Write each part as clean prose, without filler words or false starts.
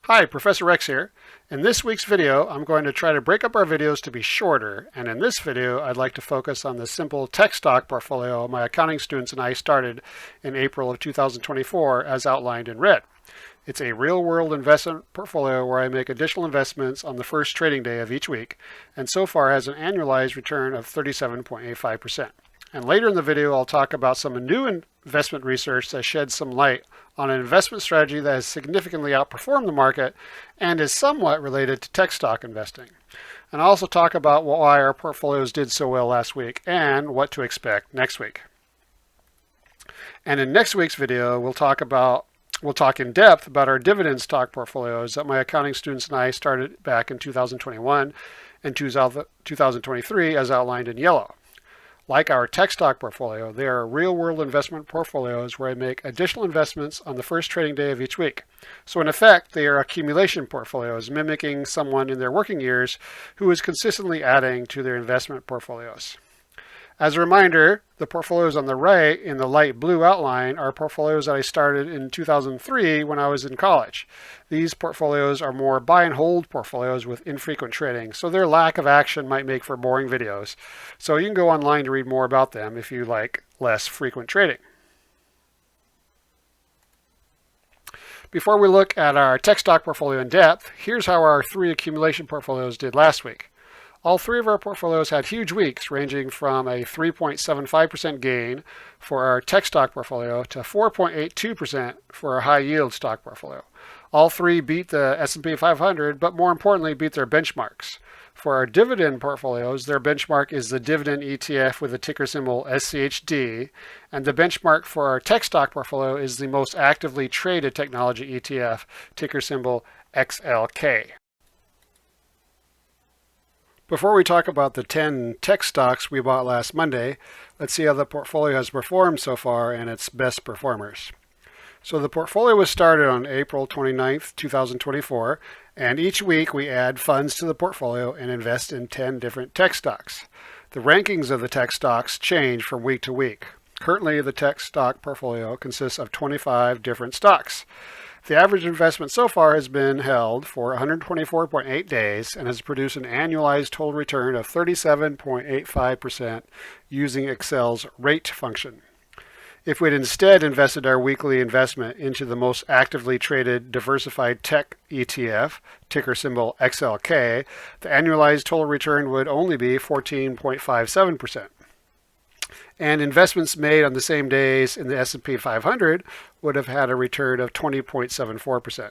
Hi, Professor Rex here. In this week's video, I'm going to try to break up our videos to be shorter, and in this video, I'd like to focus on the simple tech stock portfolio my accounting students and I started in April of 2024 as outlined in red. It's a real-world investment portfolio where I make additional investments on the first trading day of each week, and so far has an annualized return of 37.85%. And later in the video, I'll talk about some new investment research that sheds some light on an investment strategy that has significantly outperformed the market and is somewhat related to tech stock investing. And I'll also talk about why our portfolios did so well last week and what to expect next week. And in next week's video, we'll talk in depth about our dividend stock portfolios that my accounting students and I started back in 2021 and 2023 as outlined in yellow. Like our tech stock portfolio, they are real-world investment portfolios where I make additional investments on the first trading day of each week. So in effect, they are accumulation portfolios, mimicking someone in their working years who is consistently adding to their investment portfolios. As a reminder, the portfolios on the right in the light blue outline are portfolios that I started in 2003 when I was in college. These portfolios are more buy and hold portfolios with infrequent trading, so their lack of action might make for boring videos. So you can go online to read more about them if you like less frequent trading. Before we look at our tech stock portfolio in depth, here's how our three accumulation portfolios did last week. All three of our portfolios had huge weeks, ranging from a 3.75% gain for our tech stock portfolio to 4.82% for our high yield stock portfolio. All three beat the S&P 500, but more importantly, beat their benchmarks. For our dividend portfolios, their benchmark is the dividend ETF with the ticker symbol SCHD, and the benchmark for our tech stock portfolio is the most actively traded technology ETF, ticker symbol XLK. Before we talk about the 10 tech stocks we bought last Monday, let's see how the portfolio has performed so far and its best performers. So the portfolio was started on April 29th, 2024, and each week we add funds to the portfolio and invest in 10 different tech stocks. The rankings of the tech stocks change from week to week. Currently, the tech stock portfolio consists of 25 different stocks. The average investment so far has been held for 124.8 days and has produced an annualized total return of 37.85% using Excel's rate function. If we'd instead invested our weekly investment into the most actively traded diversified tech ETF, ticker symbol XLK, the annualized total return would only be 14.57%. And investments made on the same days in the S&P 500 would have had a return of 20.74%.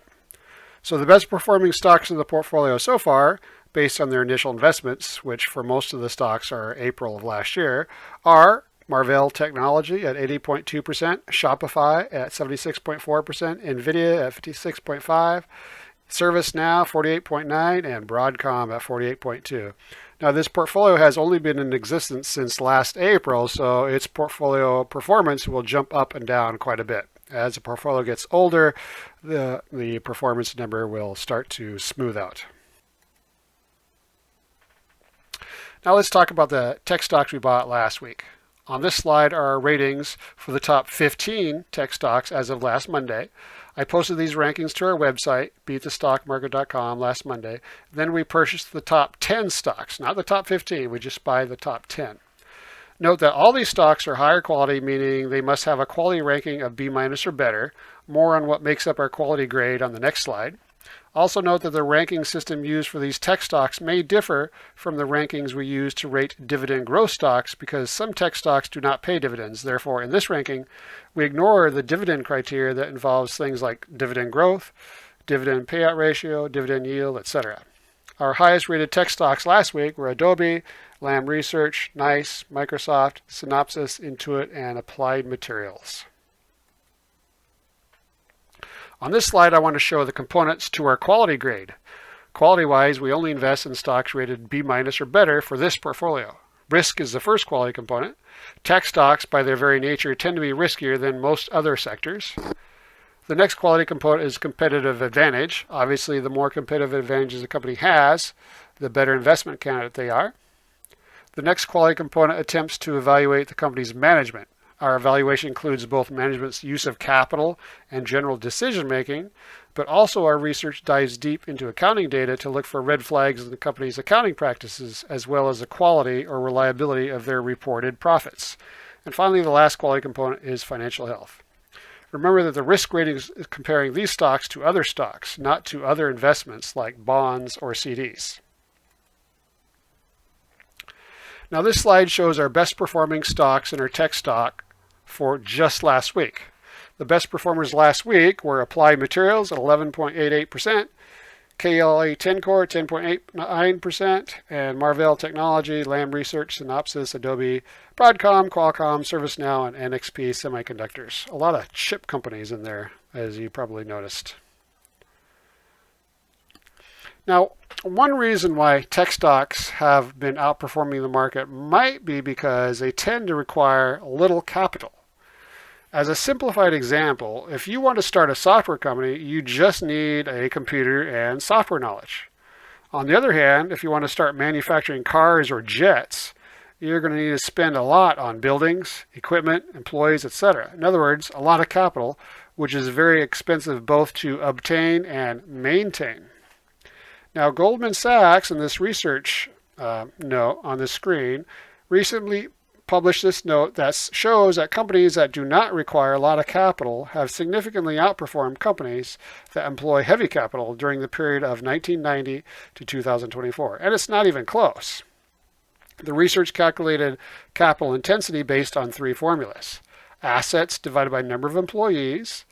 So the best performing stocks in the portfolio so far, based on their initial investments, which for most of the stocks are April of last year, are Marvell Technology at 80.2%, Shopify at 76.4%, NVIDIA at 56.5%, ServiceNow 48.9%, and Broadcom at 48.2%. Now this portfolio has only been in existence since last April, so its portfolio performance will jump up and down quite a bit. As the portfolio gets older, the performance number will start to smooth out. Now let's talk about the tech stocks we bought last week. On this slide are our ratings for the top 15 tech stocks as of last Monday. I posted these rankings to our website, beatthestockmarket.com, last Monday. Then we purchased the top 10 stocks, not the top 15. We just buy the top 10. Note that all these stocks are higher quality, meaning they must have a quality ranking of B- or better. More on what makes up our quality grade on the next slide. Also note that the ranking system used for these tech stocks may differ from the rankings we use to rate dividend growth stocks because some tech stocks do not pay dividends. Therefore, in this ranking, we ignore the dividend criteria that involves things like dividend growth, dividend payout ratio, dividend yield, etc. Our highest rated tech stocks last week were Adobe, Lam Research, NICE, Microsoft, Synopsys, Intuit, and Applied Materials. On this slide, I want to show the components to our quality grade. Quality-wise, we only invest in stocks rated B- or better for this portfolio. Risk is the first quality component. Tech stocks, by their very nature, tend to be riskier than most other sectors. The next quality component is competitive advantage. Obviously, the more competitive advantages a company has, the better investment candidate they are. The next quality component attempts to evaluate the company's management. Our evaluation includes both management's use of capital and general decision making, but also our research dives deep into accounting data to look for red flags in the company's accounting practices, as well as the quality or reliability of their reported profits. And finally, the last quality component is financial health. Remember that the risk rating is comparing these stocks to other stocks, not to other investments like bonds or CDs. Now this slide shows our best performing stocks in our tech stock for just last week. The best performers last week were Applied Materials at 11.88%, KLA Tencor 10.89%, and Marvell Technology, Lam Research, Synopsys, Adobe, Broadcom, Qualcomm, ServiceNow, and NXP Semiconductors. A lot of chip companies in there, as you probably noticed. Now, one reason why tech stocks have been outperforming the market might be because they tend to require little capital. As a simplified example, if you want to start a software company, you just need a computer and software knowledge. On the other hand, if you want to start manufacturing cars or jets, you're going to need to spend a lot on buildings, equipment, employees, etc. In other words, a lot of capital, which is very expensive both to obtain and maintain. Now, Goldman Sachs, in this research note on the screen, recently published this note that shows that companies that do not require a lot of capital have significantly outperformed companies that employ heavy capital during the period of 1990 to 2024. And it's not even close. The research calculated capital intensity based on three formulas: assets divided by number of employees,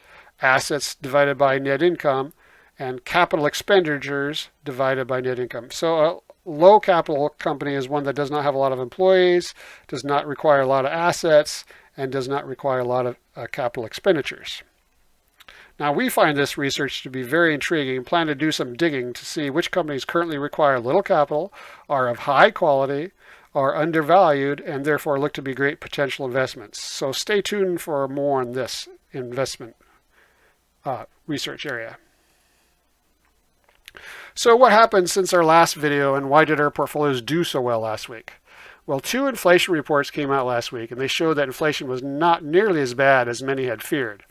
assets divided by net income, and capital expenditures divided by net income. So a low capital company is one that does not have a lot of employees, does not require a lot of assets, and does not require a lot of capital expenditures. Now, we find this research to be very intriguing and plan to do some digging to see which companies currently require little capital, are of high quality, are undervalued, and therefore look to be great potential investments. So stay tuned for more on this investment research area. So what happened since our last video, and why did our portfolios do so well last week? Well, two inflation reports came out last week, and they showed that inflation was not nearly as bad as many had feared.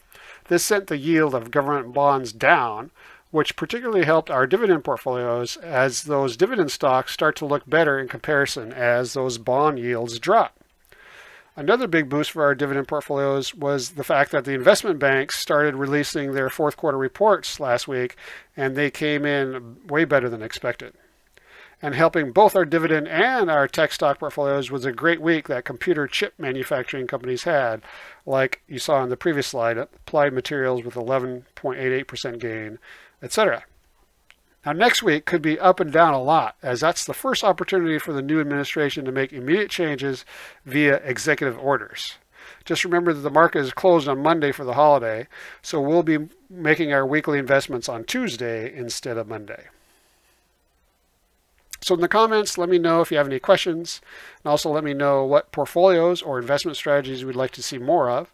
This sent the yield of government bonds down, which particularly helped our dividend portfolios, as those dividend stocks start to look better in comparison as those bond yields drop. Another big boost for our dividend portfolios was the fact that the investment banks started releasing their fourth quarter reports last week, and they came in way better than expected. And helping both our dividend and our tech stock portfolios was a great week that computer chip manufacturing companies had, like you saw in the previous slide, Applied Materials with 11.88% gain, etc. Now, next week could be up and down a lot, as that's the first opportunity for the new administration to make immediate changes via executive orders. Just remember that the market is closed on Monday for the holiday, so we'll be making our weekly investments on Tuesday instead of Monday. So in the comments, let me know if you have any questions, and also let me know what portfolios or investment strategies you would like to see more of.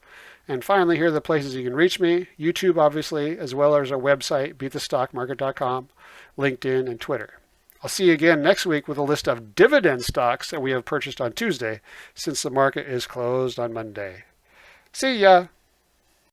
And finally, here are the places you can reach me: YouTube, obviously, as well as our website, beatthestockmarket.com, LinkedIn, and Twitter. I'll see you again next week with a list of dividend stocks that we have purchased on Tuesday, since the market is closed on Monday. See ya!